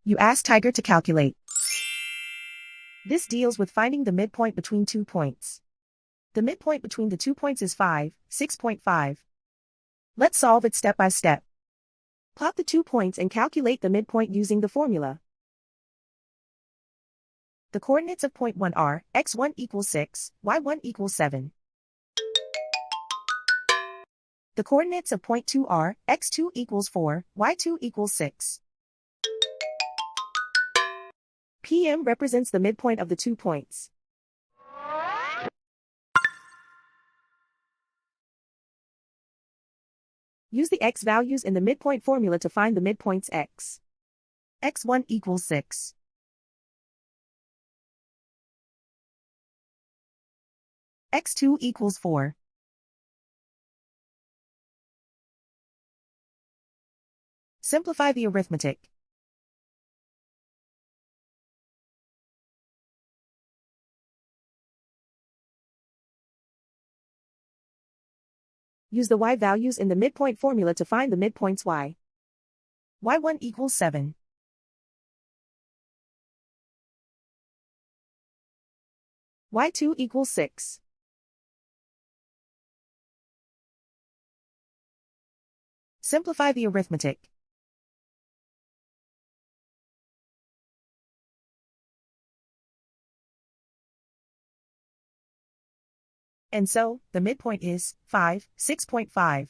You ask Tiger to calculate. This deals with finding the midpoint between 2 points. The midpoint between the 2 points is 5, 6.5. Let's solve it step by step. Plot the 2 points and calculate the midpoint using the formula. The coordinates of point 1 are x1 equals 6, y1 equals 7. The coordinates of point 2 are x2 equals 4, y2 equals 6. PM represents the midpoint of the 2 points. Use the x values in the midpoint formula to find the midpoints x. x1 equals 6. x2 equals 4. Simplify the arithmetic. Use the y values in the midpoint formula to find the midpoints y. y1 equals 7. y2 equals 6. Simplify the arithmetic. And so, the midpoint is 5, 6.5.